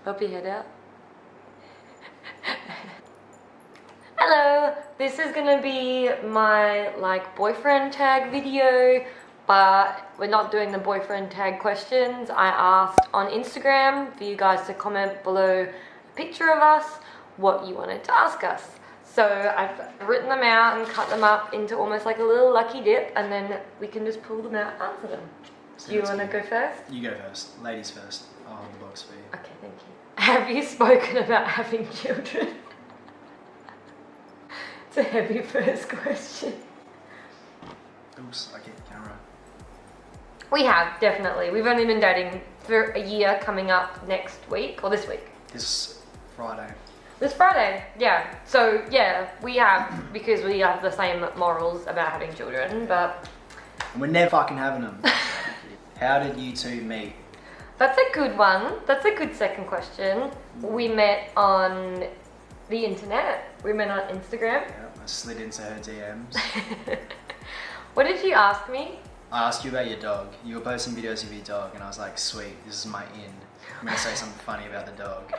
Pop your head out. Hello, this is gonna be my boyfriend tag video, but we're not doing the boyfriend tag questions. I asked on Instagram for you guys to comment below a picture of us what you wanted to ask us. So I've written them out and cut them up into almost like a little lucky dip, and then we can just pull them out and answer them. Do you want to go first? You go first. Ladies first. I'll hold the box for you. Okay, thank you. Have you spoken about having children? It's a heavy first question. Oops, I get the camera. We have, definitely. We've only been dating for a year, coming up next week, or this week. This Friday. This Friday, yeah. So, yeah, we have, because we have the same morals about having children, but... And we're never fucking having them. How did you two meet? That's a good one. That's a good second question. We met on the internet. We met on Instagram. Yeah, I slid into her DMs. What did you ask me? I asked you about your dog. You were posting videos of your dog, and I was like, sweet, this is my in. I'm gonna say something funny about the dog.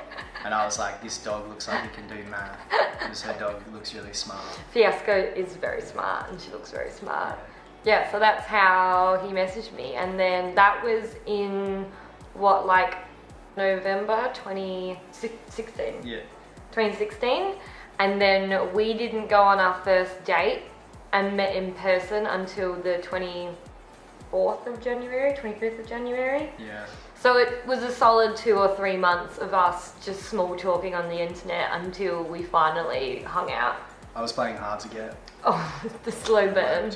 And I was like, this dog looks like it can do math, because her dog looks really smart. Fiasco is very smart, and she looks very smart. Yeah, so that's how he messaged me. And then that was in, what, November 2016? Yeah. 2016. And then we didn't go on our first date and met in person until the 24th of January, 25th of January. Yeah. So it was a solid 2 or 3 months of us just small talking on the internet until we finally hung out. I was playing hard to get. Oh, the slow burn.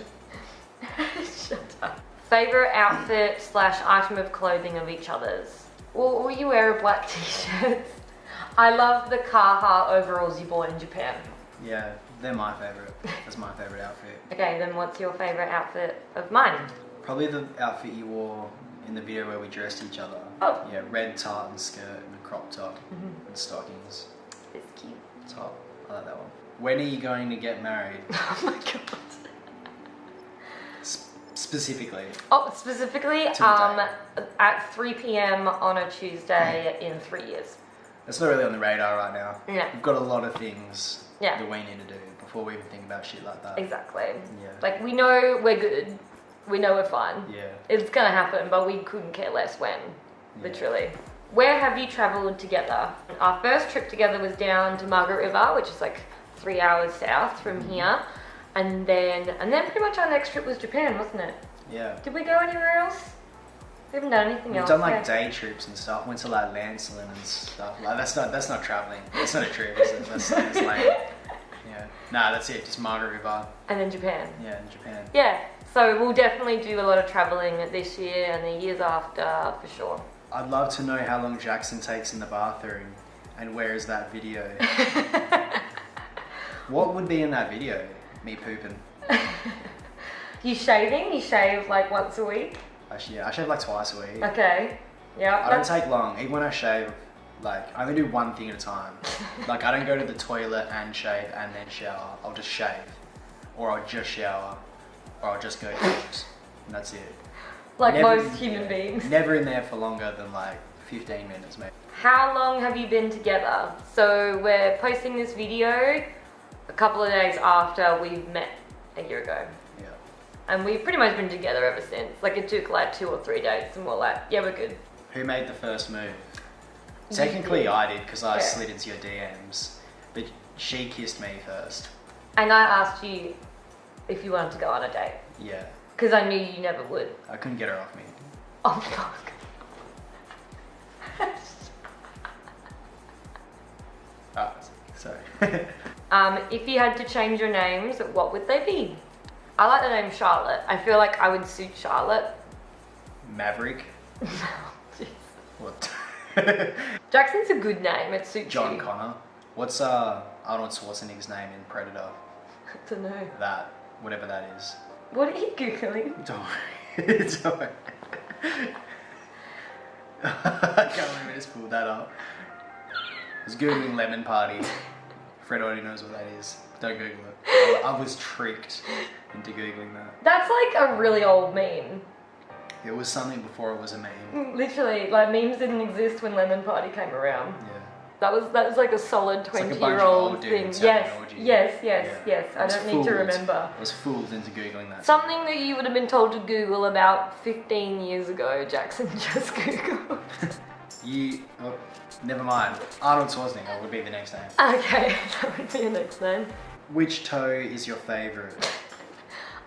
Shut up. Favorite outfit / item of clothing of each other's? Will you wear a black t-shirt? I love the Carhartt overalls you bought in Japan. Yeah, they're my favorite. That's my favorite outfit. Okay, then what's your favorite outfit of mine? Probably the outfit you wore in the video where we dressed each other. Oh. Yeah, red tartan skirt and a crop top and stockings. It's cute. Top. I like that one. When are you going to get married? Oh my god. Specifically. Oh, specifically at 3 p.m. on a Tuesday in 3 years. That's not really on the radar right now. Yeah. We've got a lot of things Yeah. that we need to do before we even think about shit like that. Exactly. Yeah. We know we're good. We know we're fine. Yeah. It's gonna happen, but we couldn't care less when. Yeah. Literally. Where have you travelled together? Our first trip together was down to Margaret River, which is 3 hours south from here. And then pretty much our next trip was Japan, wasn't it? Yeah. Did we go anywhere else? We haven't done anything else. We've done day trips and stuff. Went to Lancelin and stuff. That's not travelling. That's not a trip, is it? That's lame. Yeah. Nah, that's it. Just Margaret River. And then Japan. Yeah, in Japan. Yeah. So we'll definitely do a lot of travelling this year and the years after for sure. I'd love to know how long Jackson takes in the bathroom, and where is that video? What would be in that video? Me pooping. You shaving? You shave once a week? I shave twice a week. Okay. Yeah. I don't take long. Even when I shave, I only do one thing at a time. I don't go to the toilet and shave and then shower. I'll just shave. Or I'll just shower. Or I'll just go to shoes. And that's it. Most human beings. Never in there for longer than 15 minutes, maybe. How long have you been together? So we're posting this video a couple of days after we've met a year ago. Yeah. And we've pretty much been together ever since. It took 2 or 3 dates and we're yeah, we're good. Who made the first move? Technically I did, because I slid into your DMs. But she kissed me first. And I asked you if you wanted to go on a date. Yeah. Because I knew you never would. I couldn't get her off me. Oh fuck. Sorry. If you had to change your names, what would they be? I like the name Charlotte. I feel like I would suit Charlotte. Maverick. Jeez. What? Jackson's a good name. It suits John you. Connor. What's Arnold Schwarzenegger's name in Predator? I don't know. That. Whatever that is. What are you Googling? Don't worry. Don't worry. I can't believe I just pulled that up. I was Googling lemon party. Fred already knows what that is. Don't Google it. I was tricked into Googling that. That's a really old meme. It was something before it was a meme. Literally, like memes didn't exist when Lemon Party came around. Yeah. That was like a solid It's like a bunch of 20-year-old old thing. dudes Yes, having an orgy. yes. Yeah. I don't need to remember. I was fooled into Googling that. Something that you would have been told to Google about 15 years ago, Jackson just Googled. Never mind. Arnold Schwarzenegger would be the next name. Okay, that would be your next name. Which toe is your favourite?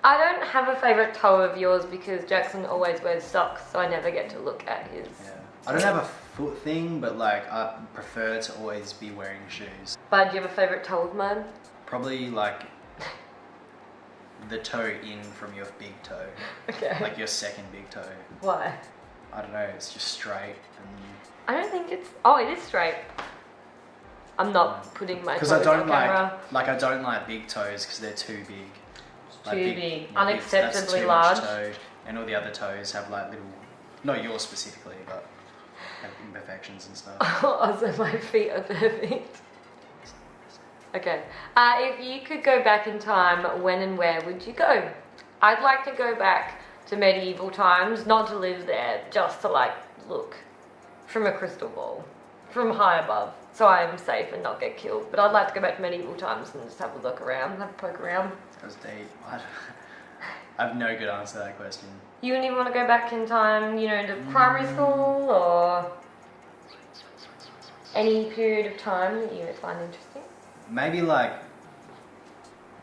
I don't have a favourite toe of yours because Jackson always wears socks, so I never get to look at his. Yeah. I don't have a foot thing, but like I prefer to always be wearing shoes. But do you have a favourite toe of mine? Probably like the toe in from your big toe. Okay. Like your second big toe. Why? I don't know, it's just straight and... I don't think it's... Oh, it is straight. I'm not putting my toes Because I on camera. I don't like big toes because they're too big. Too big. Yeah, that's Unacceptably too large. much toe, and all the other toes have like little... Not yours specifically, but have imperfections and stuff. Also, my feet are perfect. Okay. If you could go back in time, when and where would you go? I'd like to go back to medieval times, not to live there, just to like look from a crystal ball, from high above, so I am safe and not get killed. But I'd like to go back to medieval times and just have a look around, have a poke around. That was deep. I have no good answer to that question. You wouldn't even want to go back in time, you know, to primary school or any period of time that you would find interesting? Maybe like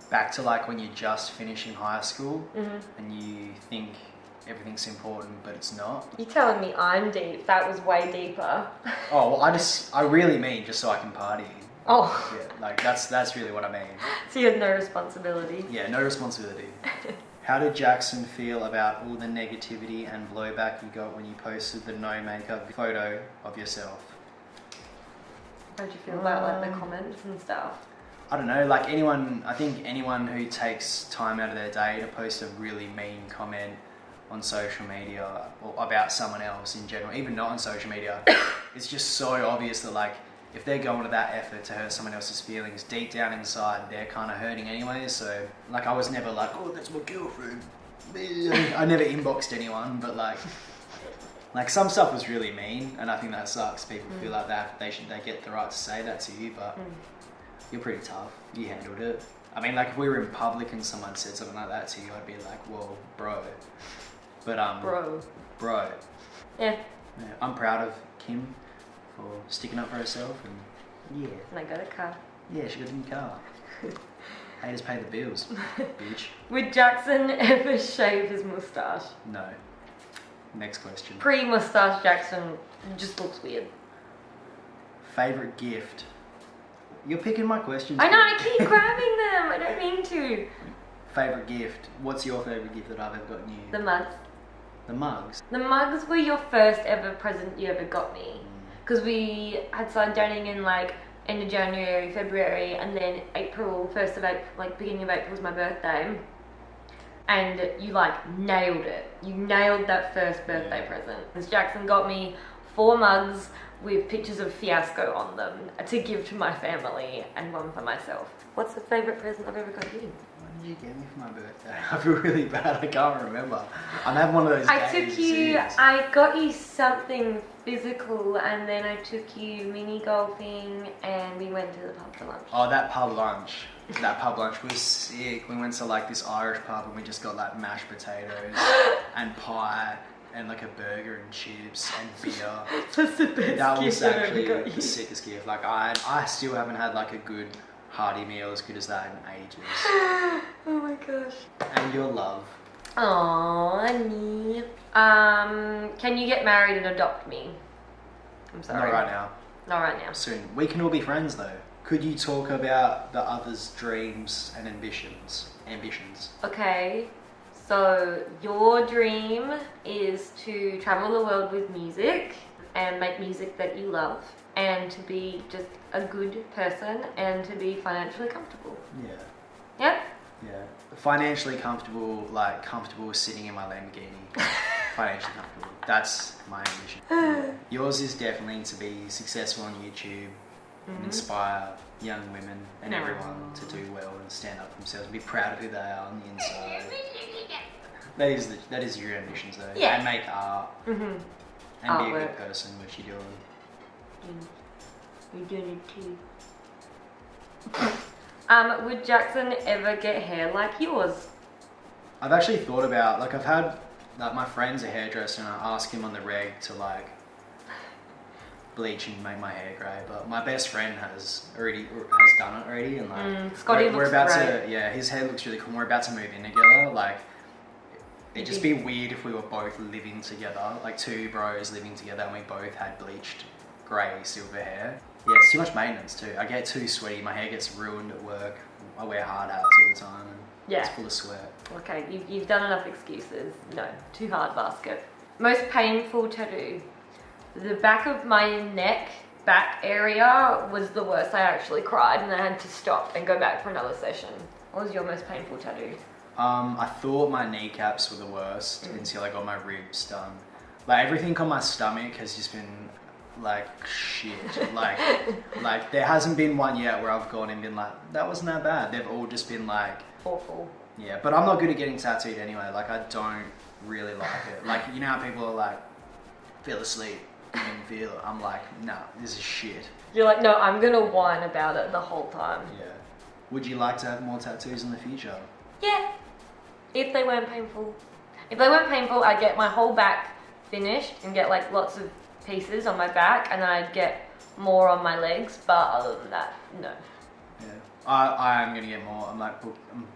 back to like when you're just finishing high school and you think everything's important, but it's not. You're telling me I'm deep. That was way deeper. Oh, well, I really mean just so I can party. Oh. Yeah, like that's really what I mean. So you had no responsibility. Yeah, no responsibility. How did Jackson feel about all the negativity and blowback you got when you posted the no makeup photo of yourself? How'd you feel about like the comments and stuff? I don't know, like I think anyone who takes time out of their day to post a really mean comment on social media or about someone else in general, even not on social media, it's just so obvious that like if they're going to that effort to hurt someone else's feelings, deep down inside they're kind of hurting anyway. So like I was never like, oh, that's my girlfriend. I never inboxed anyone, but like some stuff was really mean, and I think that sucks. People feel like that they get the right to say that to you, but you're pretty tough. You handled it. I mean, like if we were in public and someone said something like that to you, I'd be like, whoa, bro. But bro. Yeah. I'm proud of Kim for sticking up for herself, and yeah. And I got a car. Yeah, she got a new car. Haters pay the bills, bitch. Would Jackson ever shave his moustache? No. Next question. Pre-moustache Jackson just looks weird. Favorite gift? You're picking my questions. I know, I keep grabbing them. I don't mean to. Favorite gift? What's your favorite gift that I've ever gotten you? The mugs. The mugs? The mugs were your first ever present you ever got me. Because we had started dating in like end of January, February, and then April, 1st of April, like beginning of April was my birthday. And you like nailed it. You nailed that first birthday present. Because Jackson got me 4 mugs with pictures of Fiasco on them to give to my family and one for myself. What's the favourite present I've ever got you? What did you get me for my birthday? I feel really bad, I can't remember. I'm having one of those I got you something physical, and then I took you mini golfing and we went to the pub for lunch. Oh, that pub lunch. That pub lunch was sick. We went to like this Irish pub and we just got like mashed potatoes and pie and like a burger and chips and beer. That's the best That was gift I've ever actually got you. the sickest gift. Like I still haven't had like a good hearty meal as good as that in ages. Oh my gosh. And your love. Aww, me. Can you get married and adopt me? I'm sorry. Not right now. Not right now. Soon. We can all be friends though. Could you talk about the other's dreams and ambitions? Okay, so your dream is to travel the world with music and make music that you love, and to be just a good person and to be financially comfortable. Yeah. Yep. Yeah. Financially comfortable, like comfortable sitting in my Lamborghini. Financially comfortable. That's my ambition. Yeah. Yours is definitely to be successful on YouTube and inspire young women and everyone to do well and stand up for themselves and be proud of who they are on the inside. That is your ambitions though. Yeah. And make art. Mm-hmm. And be a Artwork. good person, which you're doing. You're doing it too. Would Jackson ever get hair like yours? I've actually thought about, like, I've had, like, my friend's a hairdresser and I ask him on the reg to, like, bleach and make my hair grey, but my best friend has done it already, and like Scotty we're looks about great. to, yeah, his hair looks really cool. We're about to move in together. Like, it'd just be weird if we were both living together, like two bros living together, and we both had bleached grey silver hair. Yeah, it's too much maintenance too. I get too sweaty. My hair gets ruined at work. I wear hard hats all the time, and it's full of sweat. Okay, you've done enough excuses. No, too hard basket. Most painful tattoo. The back of my neck, back area was the worst. I actually cried and I had to stop and go back for another session. What was your most painful tattoo? I thought my kneecaps were the worst until I got my ribs done. Like, everything on my stomach has just been like shit. like there hasn't been one yet where I've gone and been like, that wasn't that bad. They've all just been like awful. Yeah, but I'm not good at getting tattooed anyway. Like, I don't really like it. Like, you know how people are like, fell asleep. And feel it. I'm like, nah, this is shit. You're like, no, I'm gonna whine about it the whole time. Yeah. Would you like to have more tattoos in the future? Yeah. If they weren't painful. If they weren't painful, I'd get my whole back finished and get like lots of pieces on my back, and then I'd get more on my legs, but other than that, no. Yeah. I am going to get more. I'm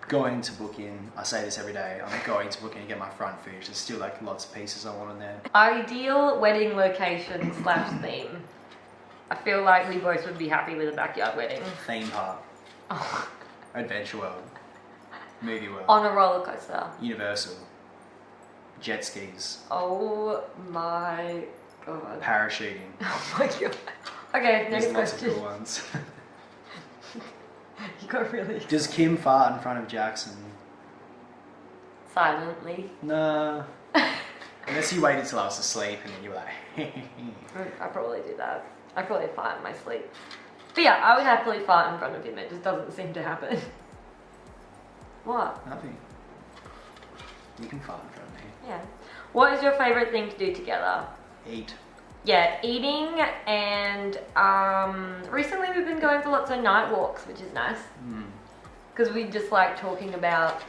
going to book in. I say this every day. I'm going to book in and get my front finished. There's still like lots of pieces I want on there. Ideal wedding location / theme. I feel like we both would be happy with a backyard wedding. Theme park. Oh. Adventure World. Movie World. On a roller coaster. Universal. Jet skis. Oh my god. Parachuting. Oh my god. Okay, next There's lots question. of cool ones. You got really Does Kim fart in front of Jackson? silently. Nah. Unless you waited till I was asleep and then you were like, I probably do that. I probably fart in my sleep. But yeah, I would happily fart in front of him. It just doesn't seem to happen. What? Nothing. You can fart in front of me. Yeah. What is your favourite thing to do together? Eat. Yeah, eating, and recently we've been going for lots of night walks, which is nice. Because we just like talking about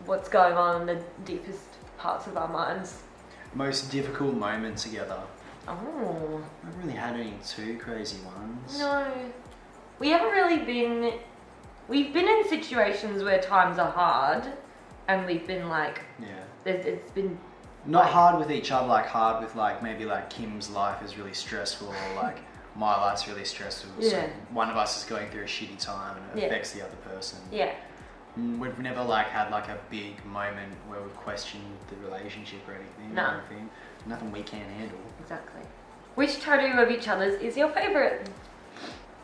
what's going on in the deepest parts of our minds. Most difficult moment together. Oh. I haven't really had any too crazy ones. No. We haven't really been... We've been in situations where times are hard, and we've been like... Yeah. It's been... Not hard with each other, like hard with like maybe like Kim's life is really stressful, or like my life's really stressful. Yeah. So one of us is going through a shitty time and it affects the other person. Yeah. We've never like had like a big moment where we've questioned the relationship or anything. No. Or anything. Nothing we can't handle. Exactly. Which tattoo of each other's is your favourite?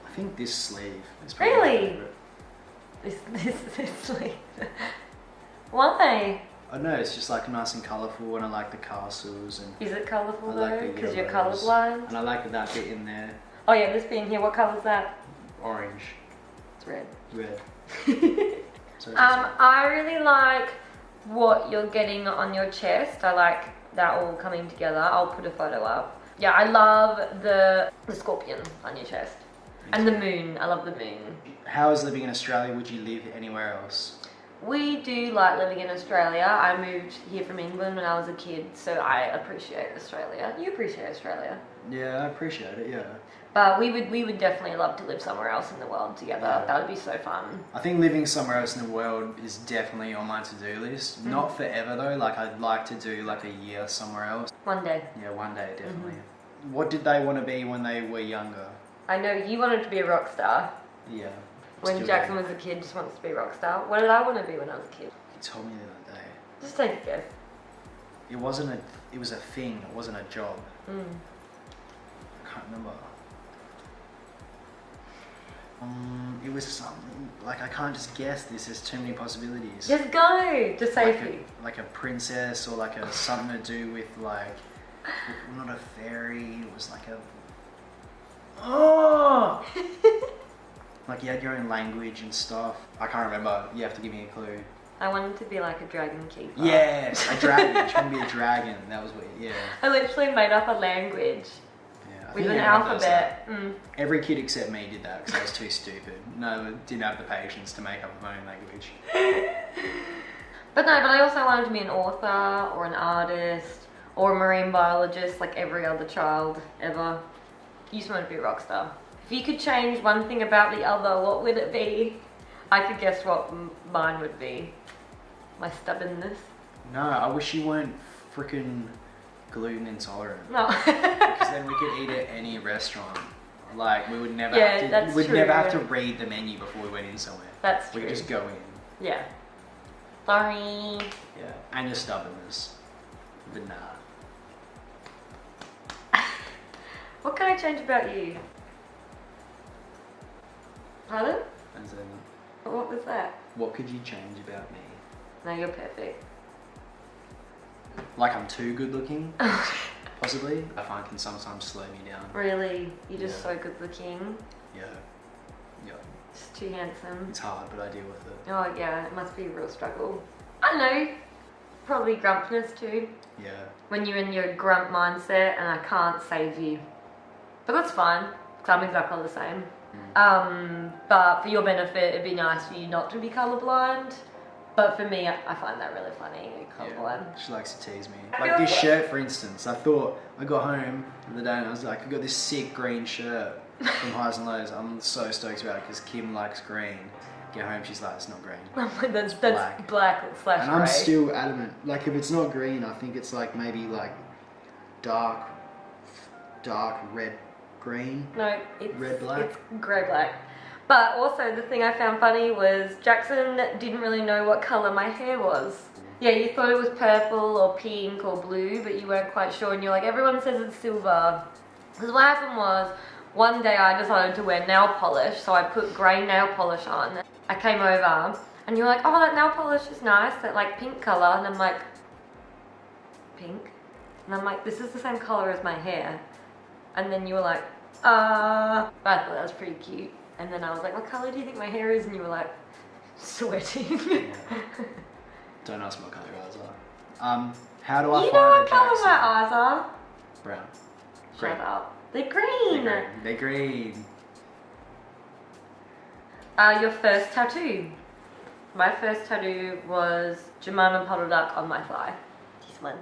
I think this sleeve is probably my Really? favourite. This sleeve. Why? I don't know, it's just like nice and colourful, and I like the castles, and Is it colourful I like though? the Because you're yellows. colourblind? And I like that bit in there. Oh yeah, this being here, what colour's that? Orange. It's red. Red. So I really like what you're getting on your chest. I like that all coming together. I'll put a photo up. Yeah, I love the scorpion on your chest. And the moon. I love the moon. How is living in Australia? Would you live anywhere else? We do like living in Australia. I moved here from England when I was a kid, so I appreciate Australia. You appreciate Australia. Yeah, I appreciate it, yeah. But we would definitely love to live somewhere else in the world together. Yeah. That would be so fun. I think living somewhere else in the world is definitely on my to-do list. Not forever though, like I'd like to do like a year somewhere else. One day. Yeah, one day definitely. What did they want to be when they were younger? I know you wanted to be a rock star. Yeah. When Still Jackson do. was a kid, just wants to be a rock star. What did I want to be when I was a kid? You told me the other day. Just take a guess. It was a thing, it wasn't a job. I can't remember. It was something, like I can't just guess this, there's too many possibilities. Just go. Just say like a few. like a princess, or like a something to do with like, not a fairy, it was like a, oh! Like you had your own language and stuff. I can't remember, you have to give me a clue. I wanted to be like a dragon keeper. Yes, a dragon. She wanted to be a dragon. That was what. Yeah. I literally made up a language Yeah. I with think an everyone does alphabet. that. Every kid except me did that because I was too stupid. No, didn't have the patience to make up my own language. But I also wanted to be an author or an artist or a marine biologist like every other child ever. You just wanted to be a rock star. If you could change one thing about the other, what would it be? I could guess what mine would be. My stubbornness. No, I wish you weren't freaking gluten intolerant. No. Because then we could eat at any restaurant. Like we would never Yeah, have to. that's We'd true. never have to read the menu before we went in somewhere. That's We true. could just go in. Yeah. Sorry. Yeah. And your stubbornness. But nah. What can I change about you? Pardon? And then, What was that? what could you change about me? No, you're perfect. Like I'm too good looking, possibly. I find can sometimes slow me down. Really? You're just Yeah. so good looking. Yeah. Yeah. Just too handsome. It's hard, but I deal with it. Oh yeah, it must be a real struggle. I don't know. Probably grumpness too. Yeah. When you're in your grump mindset and I can't save you. But that's fine, because I'm exactly the same. But for your benefit, it'd be nice for you not to be colourblind. But for me, I find that really funny, colourblind. Yeah. She likes to tease me. I Like feel this like- shirt, for instance. I thought I got home the other day and I was like, I got this sick green shirt from Highs and Lows. I'm so stoked about it because Kim likes green. Get home, she's like, it's not green. that's black. black slash And I'm grey. still adamant. Like if it's not green, I think it's like maybe like dark red green. No, it's Red, black? It's grey black. But also the thing I found funny was Jackson didn't really know what colour my hair was. Yeah, you thought it was purple or pink or blue, but you weren't quite sure, and you're like, everyone says it's silver. Because what happened was, one day I decided to wear nail polish, so I put grey nail polish on. I came over, and you were like, oh, that nail polish is nice, that like pink colour, and I'm like, pink? And I'm like, this is the same colour as my hair. And then you were like, but I thought that was pretty cute. And then I was like, what colour do you think my hair is? And you were like, sweating. Don't ask me what colour your eyes are. How do I You find know a what colour Jackson? my eyes are? Brown. Shut up. They're green. They're green. Your first tattoo. My first tattoo was Jemima Puddle Duck on my thigh. This one.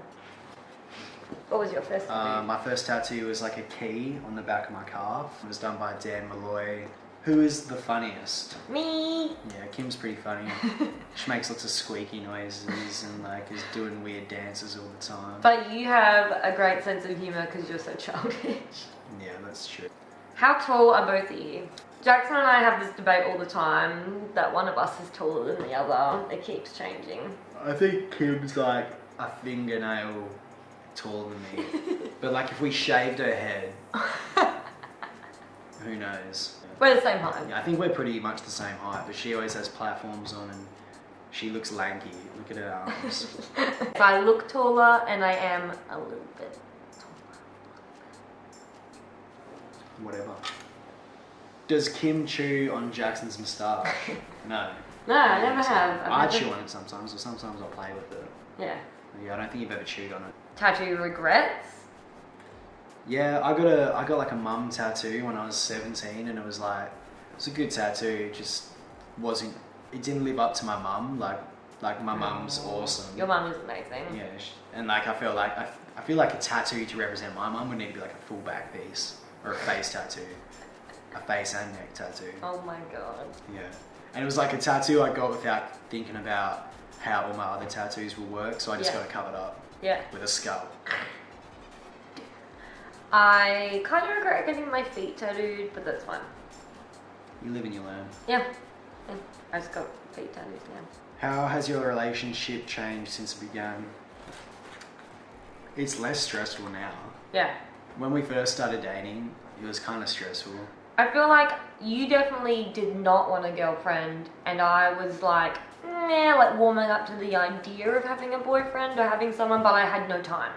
What was your first tattoo? My first tattoo was like a key on the back of my calf. It was done by Dan Malloy, who is the funniest. Me. Yeah, Kim's pretty funny. She makes lots of squeaky noises and like is doing weird dances all the time. But you have a great sense of humour because you're so childish. Yeah, that's true. How tall are both of you? Jackson and I have this debate all the time that one of us is taller than the other. It keeps changing. I think Kim's like a fingernail taller than me. But like if we shaved her head, who knows? We're the same height. Yeah, I think we're pretty much the same height, but she always has platforms on and she looks lanky. Look at her arms. So I look taller and I am a little bit Whatever. Does Kim chew on Jackson's moustache? No. No, I never have. I I've never- chew on it sometimes, or sometimes I'll play with it. Yeah. Yeah, I don't think you've ever chewed on it. Tattoo regrets? Yeah, I got like a mum tattoo when I was 17, and it was a good tattoo. It just wasn't. It didn't live up to my mum. Like my mum's awesome. Your mum is amazing. Yeah, and like I feel like a tattoo to represent my mum would need to be like a full back piece or a face tattoo, a face and neck tattoo. Oh my god. Yeah, and it was like a tattoo I got without thinking about how all my other tattoos will work, so I just Yeah. got it covered up Yeah. with a skull. I kind of regret getting my feet tattooed, but that's fine. You live and you learn. Yeah. I just got feet tattoos now. How has your relationship changed since it began? It's less stressful now. Yeah. When we first started dating, it was kind of stressful. I feel like you definitely did not want a girlfriend, and I was like, like warming up to the idea of having a boyfriend or having someone, but I had no time.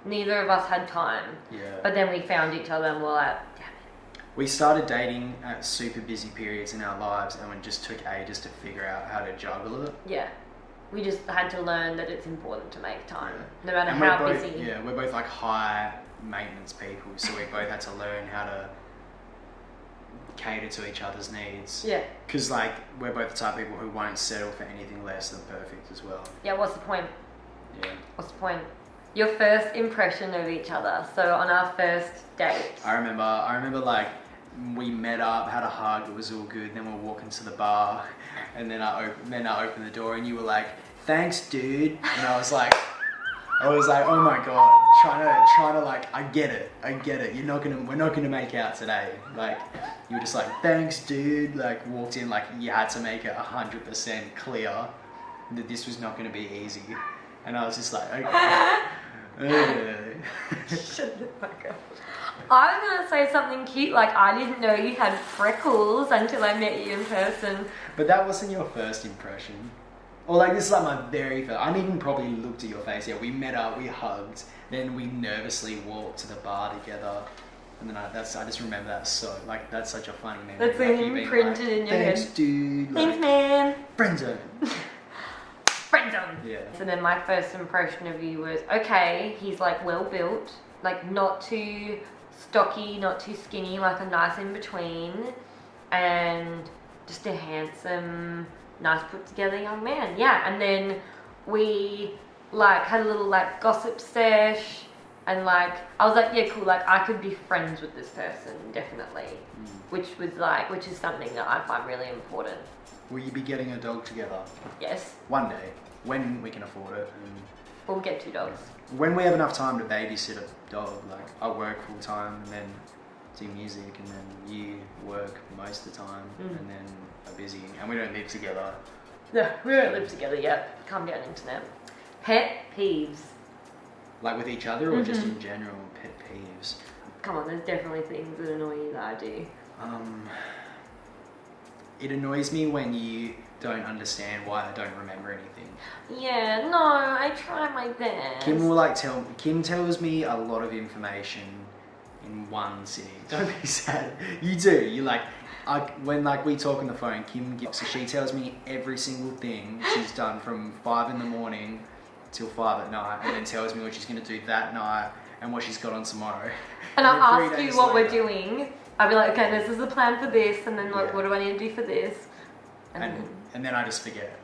Neither of us had time. Yeah. But then we found each other and we're like, damn it. We started dating at super busy periods in our lives, and it just took ages to figure out how to juggle it. Yeah. we just had to learn that it's important to make time, no matter And how we're both, busy. Yeah, we're both like high maintenance people, so we both had to learn how to cater to each other's needs. Yeah. Because like we're both the type of people who won't settle for anything less than perfect as well. Yeah, what's the point? Yeah. What's the point? Your first impression of each other. So on our first date. I remember like we met up, had a hug, it was all good. Then we're walking to the bar, and then I opened the door, and you were like, "Thanks, dude." And I was like, "Oh my god!" Trying to like, I get it. We're not gonna make out today. Like, you were just like, "Thanks, dude." Like, walked in like you had to make it 100% clear that this was not gonna be easy, and I was just like, okay. Shut the fuck up. I was gonna say something cute, like I didn't know you had freckles until I met you in person. But that wasn't your first impression. Or like this is like my very first. I hadn't even probably looked at your face yet. We met up, we hugged, then we nervously walked to the bar together. And then I just remember that so like that's such a funny memory. That's like, you being imprinted in your Thanks, head. dude. Thanks, Like, man. friend zone. Friend zone. Yeah. So then my first impression of you was, okay, he's like well built, like not too stocky, not too skinny, like a nice in between, and just a handsome, nice put together young man. Yeah. And then we like had a little like gossip sesh, and like I was like, yeah, cool, like I could be friends with this person, definitely. Which is something that I find really important. Will you be getting a dog together? Yes. One day, when we can afford it, and We'll get 2 dogs. when we have enough time to babysit a dog. Like I work full time and then do music, and then you work most of the time, and then are busy, and we don't live together. No, we don't live together yet. Calm down, internet. Pet peeves. Like with each other, or just in general, pet peeves. Come on, there's definitely things that annoy you that I do. It annoys me when you don't understand why I don't remember anything. Yeah, no, I try my best. Kim tells me a lot of information in one sitting. Don't be sad. You do. You like, when like we talk on the phone, she tells me every single thing she's done from 5 in the morning till 5 at night, and then tells me what she's gonna do that night and what she's got on tomorrow. And then I'll 3 ask you days what we're later- doing. I'll be like, okay, this is the plan for this, and then like, Yeah. what do I need to do for this? And then I just forget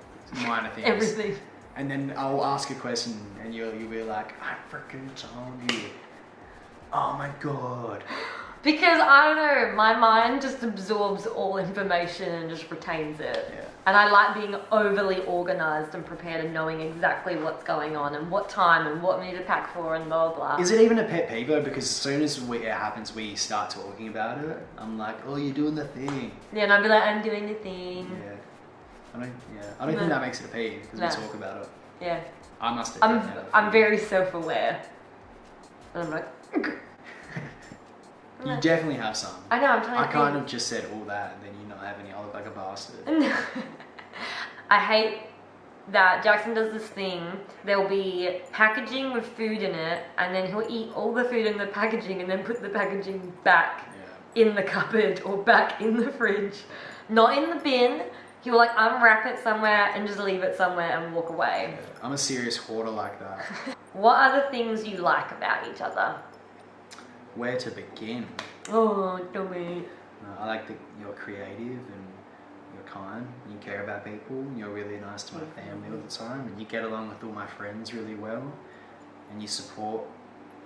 minor things. Everything. And then I'll ask a question, and you'll be like, I freaking told you. Oh my god. Because I don't know, my mind just absorbs all information and just retains it. Yeah. And I like being overly organised and prepared and knowing exactly what's going on and what time and what we need to pack for and blah blah. Is it even a pet peeve though? Because as soon as it happens, we start talking about it. I'm like, oh, you're doing the thing. Yeah, and I'd be like, I'm doing the thing. Yeah. I don't think that makes it a peeve because No. we talk about it. Yeah. I must have. I'm very self-aware. And I'm like, You definitely have some. I know, I'm trying to I think. kind of just said all that, and then you not have any. I look like a bastard. I hate that Jackson does this thing. There'll be packaging with food in it, and then he'll eat all the food in the packaging and then put the packaging back in the cupboard or back in the fridge. Not in the bin. He will like unwrap it somewhere and just leave it somewhere and walk away. Yeah, I'm a serious hoarder like that. What are the things you like about each other? Where to begin? Oh, Tommy. I like that you're creative and you're kind, and you care about people, and you're really nice to my family all the time, and you get along with all my friends really well, and you support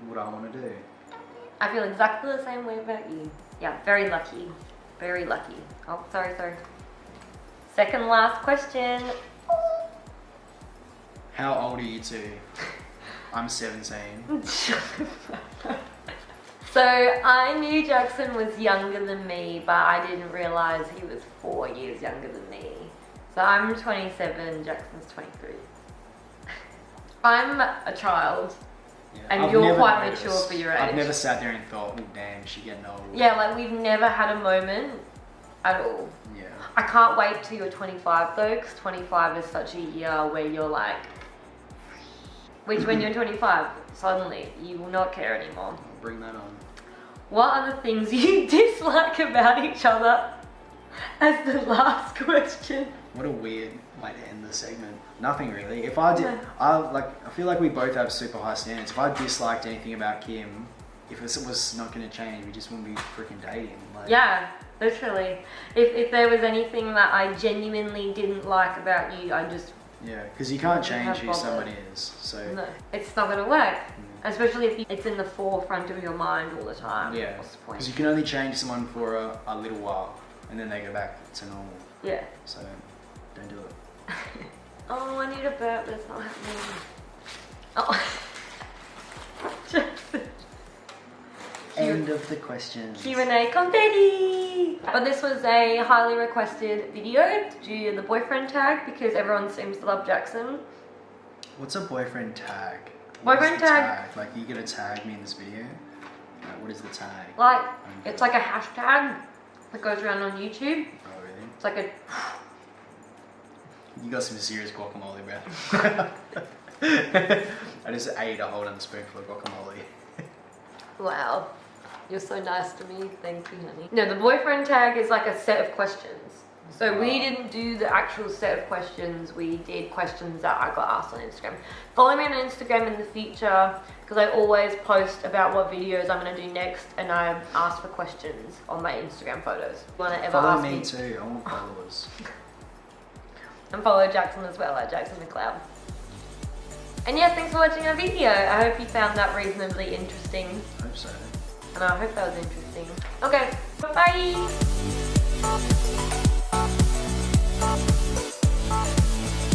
what I want to do. I feel exactly the same way about you. Yeah, very lucky. Very lucky. Oh, sorry. Second last question. How old are you two? I'm 17. So I knew Jackson was younger than me, but I didn't realise he was 4 years younger than me. So I'm 27, Jackson's 23. I'm a child, Yeah, and I've you're never quite noticed. mature for your age. I've never sat there and thought, oh damn, she getting old. Yeah, like we've never had a moment at all. Yeah. I can't wait till you're 25 though, because 25 is such a year where you're like, which when you're 25, suddenly you will not care anymore. I'll bring that on. What are the things you dislike about each other? As the last question. What a weird way to end the segment. Nothing really. If I did, I feel like we both have super high standards. If I disliked anything about Kim, if it was not going to change, we just wouldn't be freaking dating. Like, yeah, literally. If there was anything that I genuinely didn't like about you, I just... Yeah, because you can't change who someone is. So no, it's not going to work. Especially if it's in the forefront of your mind all the time. Yeah, what's the point? because you can only change someone for a little while, and then they go back to normal. Yeah. So don't do it. Oh, I need a burp. That's not happening. Oh. End of the questions. Q&A confetti! But this was a highly requested video due to the boyfriend tag because everyone seems to love Jackson. What's a boyfriend tag? Boyfriend tag? Like, you gonna tag me in this video? Like, what is the tag? Like, it's like a hashtag that goes around on YouTube. Oh, really? It's like a... You got some serious guacamole, bro. I just ate a whole spoonful of guacamole. Wow. You're so nice to me. Thank you, honey. No, the boyfriend tag is like a set of questions. So we didn't do the actual set of questions. We did questions that I got asked on Instagram. Follow me on Instagram in the future because I always post about what videos I'm going to do next and I ask for questions on my Instagram photos. You want to ever follow ask me too. I want followers. And follow Jackson as well at Jackson McLeod. And yeah, thanks for watching our video. I hope you found that reasonably interesting. I hope so. And I hope that was interesting. Okay, bye!